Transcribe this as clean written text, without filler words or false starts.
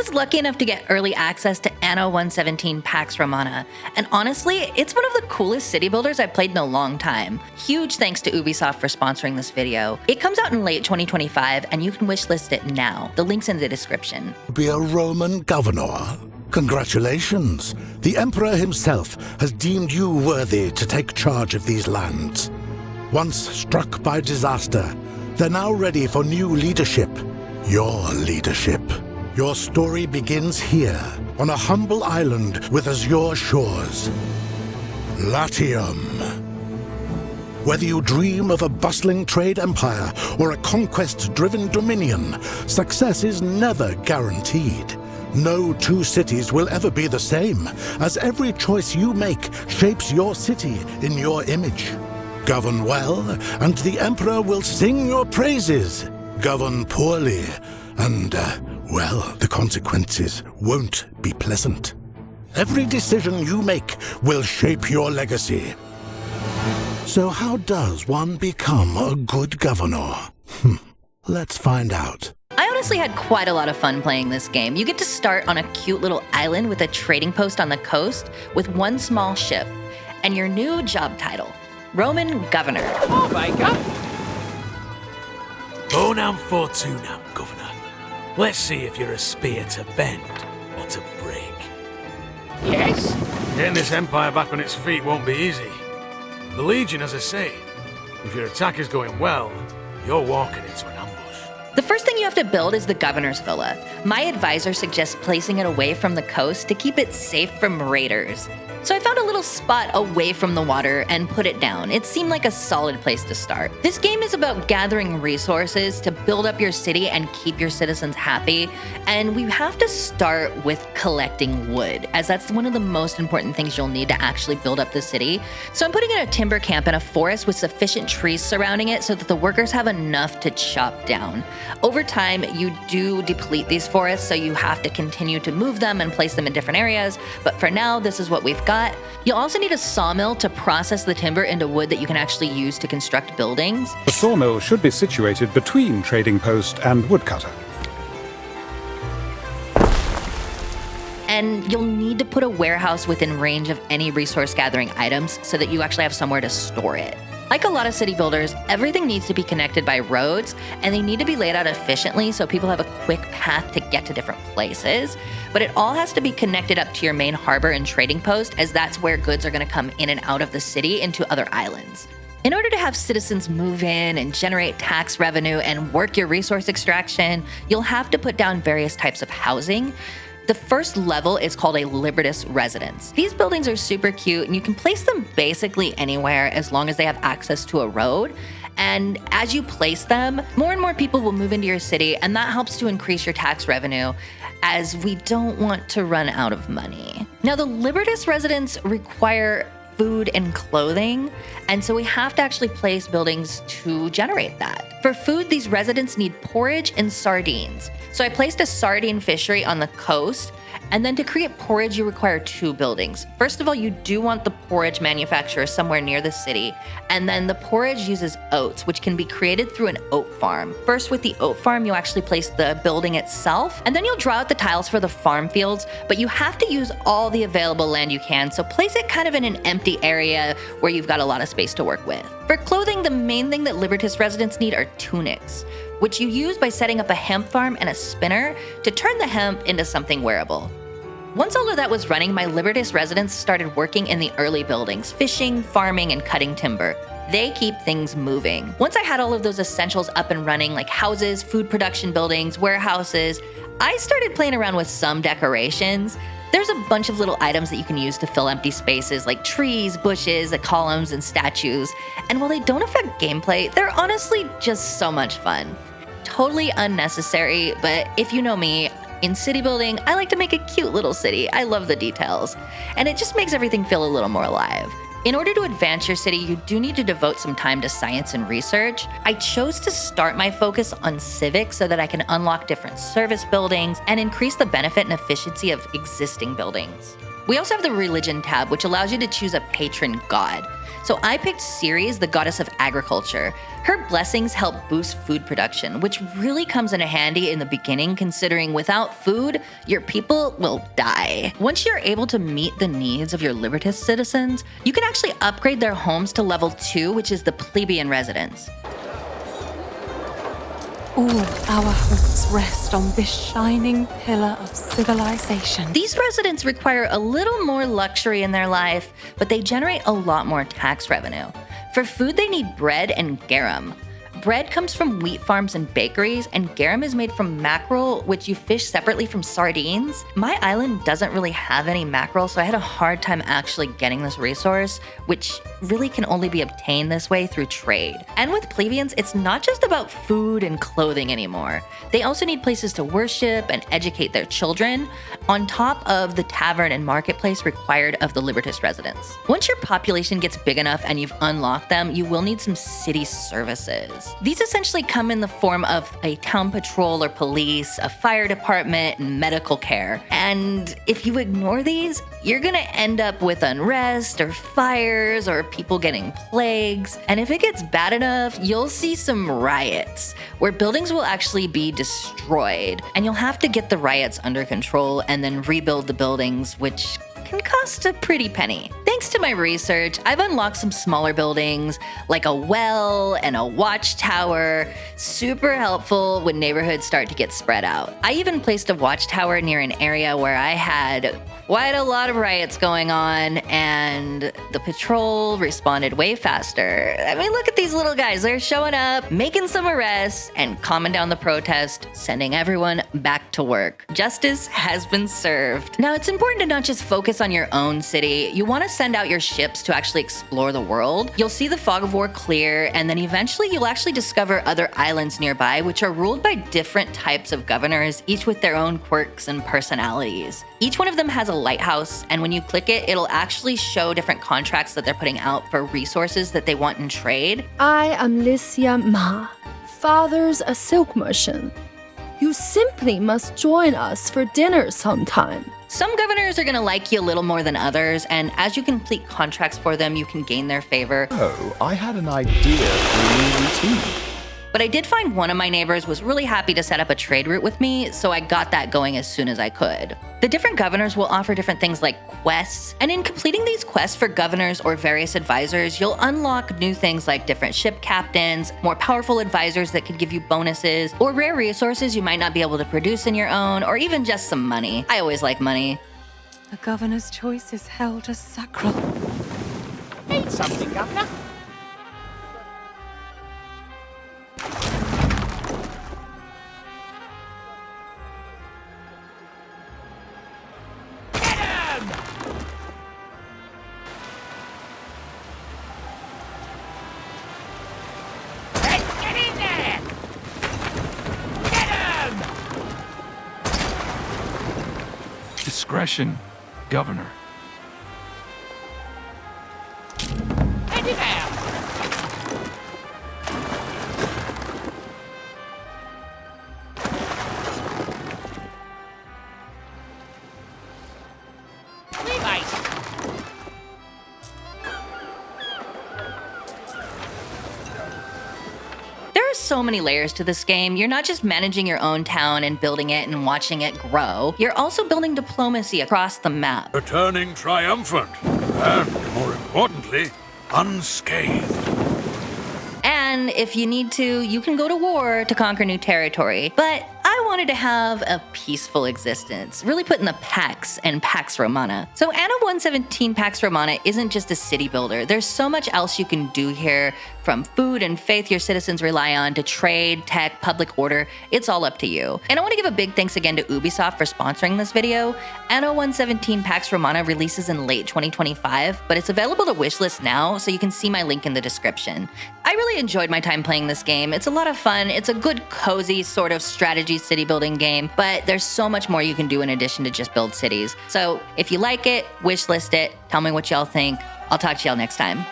was lucky enough to get early access to Anno 117 Pax Romana, and honestly, it's one of the coolest city builders I've played in a long time. Huge thanks to Ubisoft for sponsoring this video. It comes out in late 2025, and you can wishlist it now. The link's in the description. Be a Roman governor? Congratulations! The Emperor himself has deemed you worthy to take charge of these lands. Once struck by disaster, they're now ready for new leadership. Your leadership. Your story begins here, on a humble island with azure shores. Latium. Whether you dream of a bustling trade empire or a conquest-driven dominion, success is never guaranteed. No two cities will ever be the same, as every choice you make shapes your city in your image. Govern well, and the Emperor will sing your praises. Govern poorly, and, well, the consequences won't be pleasant. Every decision you make will shape your legacy. So how does one become a good governor? Let's find out. I honestly had quite a lot of fun playing this game. You get to start on a cute little island with a trading post on the coast with one small ship, and your new job title, Roman Governor. Oh my god! Bonam fortunam, Governor. Let's see if you're a spear to bend or to break. Yes? Getting this empire back on its feet won't be easy. The Legion has a saying: if your attack is going well, you're walking into an ambush. The first thing you have to build is the governor's villa. My advisor suggests placing it away from the coast to keep it safe from raiders. So I found a little spot away from the water and put it down. It seemed like a solid place to start. This game is about gathering resources to build up your city and keep your citizens happy. And we have to start with collecting wood, as that's one of the most important things you'll need to actually build up the city. So I'm putting in a timber camp in a forest with sufficient trees surrounding it so that the workers have enough to chop down. Over time, you do deplete these forests, so you have to continue to move them and place them in different areas. But for now, this is what we've got. You'll also need a sawmill to process the timber into wood that you can actually use to construct buildings. The sawmill should be situated between trading post and woodcutter. And you'll need to put a warehouse within range of any resource gathering items so that you actually have somewhere to store it. Like a lot of city builders, everything needs to be connected by roads, and they need to be laid out efficiently so people have a quick path to get to different places. But it all has to be connected up to your main harbor and trading post, as that's where goods are going to come in and out of the city into other islands. In order to have citizens move in and generate tax revenue and work your resource extraction, you'll have to put down various types of housing. The first level is called a Libertas residence. These buildings are super cute, and you can place them basically anywhere as long as they have access to a road. And as you place them, more and more people will move into your city, and that helps to increase your tax revenue, as we don't want to run out of money. Now, the Libertas residents require food and clothing, and so we have to actually place buildings to generate that. For food, these residents need porridge and sardines. So I placed a sardine fishery on the coast, and then to create porridge, you require two buildings. First of all, you do want the porridge manufacturer somewhere near the city, and then the porridge uses oats, which can be created through an oat farm. First, with the oat farm, you actually place the building itself, and then you'll draw out the tiles for the farm fields, but you have to use all the available land you can, so place it kind of in an empty area where you've got a lot of space to work with. For clothing, the main thing that Libertas residents need are tunics, which you use by setting up a hemp farm and a spinner to turn the hemp into something wearable. Once all of that was running, my Libertas residents started working in the early buildings, fishing, farming, and cutting timber. They keep things moving. Once I had all of those essentials up and running, like houses, food production buildings, warehouses, I started playing around with some decorations. There's a bunch of little items that you can use to fill empty spaces, like trees, bushes, columns, and statues. And while they don't affect gameplay, they're honestly just so much fun. Totally unnecessary, but if you know me, in city building, I like to make a cute little city. I love the details, and it just makes everything feel a little more alive. In order to advance your city, you do need to devote some time to science and research. I chose to start my focus on civics so that I can unlock different service buildings and increase the benefit and efficiency of existing buildings. We also have the religion tab, which allows you to choose a patron god. So I picked Ceres, the goddess of agriculture. Her blessings help boost food production, which really comes in handy in the beginning, considering without food, your people will die. Once you're able to meet the needs of your Libertas citizens, you can actually upgrade their homes to level 2, which is the plebeian residence. All our hopes rest on this shining pillar of civilization. These residents require a little more luxury in their life, but they generate a lot more tax revenue. For food, they need bread and garum. Bread comes from wheat farms and bakeries, and garum is made from mackerel, which you fish separately from sardines. My island doesn't really have any mackerel, so I had a hard time actually getting this resource, which really can only be obtained this way through trade. And with plebeians, it's not just about food and clothing anymore. They also need places to worship and educate their children, on top of the tavern and marketplace required of the Libertas residents. Once your population gets big enough and you've unlocked them, you will need some city services. These essentially come in the form of a town patrol or police, a fire department, and medical care. And if you ignore these, you're gonna end up with unrest or fires or people getting plagues. And if it gets bad enough, you'll see some riots where buildings will actually be destroyed. And you'll have to get the riots under control and then rebuild the buildings, which can cost a pretty penny. Thanks to my research, I've unlocked some smaller buildings like a well and a watchtower, super helpful when neighborhoods start to get spread out. I even placed a watchtower near an area where I had quite a lot of riots going on, and the patrol responded way faster. I mean, look at these little guys. They're showing up, making some arrests, and calming down the protest, sending everyone back to work. Justice has been served. Now, it's important to not just focus on your own city. You want to send out your ships to actually explore the world. You'll see the fog of war clear, and then eventually you'll actually discover other islands nearby, which are ruled by different types of governors, each with their own quirks and personalities. Each one of them has a lighthouse, and when you click it, it'll actually show different contracts that they're putting out for resources that they want in trade. I am Lycia Ma, father's a silk merchant. You simply must join us for dinner sometime. Some governors are gonna like you a little more than others, and as you complete contracts for them, you can gain their favor. Oh, I had an idea for a new routine. But I did find one of my neighbors was really happy to set up a trade route with me, so I got that going as soon as I could. The different governors will offer different things like quests, and in completing these quests for governors or various advisors, you'll unlock new things like different ship captains, more powerful advisors that could give you bonuses, or rare resources you might not be able to produce in your own, or even just some money. I always like money. The governor's choice is held as sacral. Eat something, Governor. Discretion, Governor. Hand him out. Levi's. There are so many layers to this game. You're not just managing your own town and building it and watching it grow. You're also building diplomacy across the map. Returning triumphant, and more importantly, unscathed. And if you need to, you can go to war to conquer new territory. But I wanted to have a peaceful existence, really put in the Pax and Pax Romana. So Anno 117 Pax Romana isn't just a city builder. There's so much else you can do here, from food and faith your citizens rely on to trade, tech, public order. It's all up to you. And I want to give a big thanks again to Ubisoft for sponsoring this video. Anno 117 Pax Romana releases in late 2025, but it's available to wishlist now, so you can see my link in the description. I really enjoyed my time playing this game. It's a lot of fun. It's a good, cozy sort of strategy city building game, but there's so much more you can do in addition to just build cities. So if you like it, wishlist it, tell me what y'all think. I'll talk to y'all next time.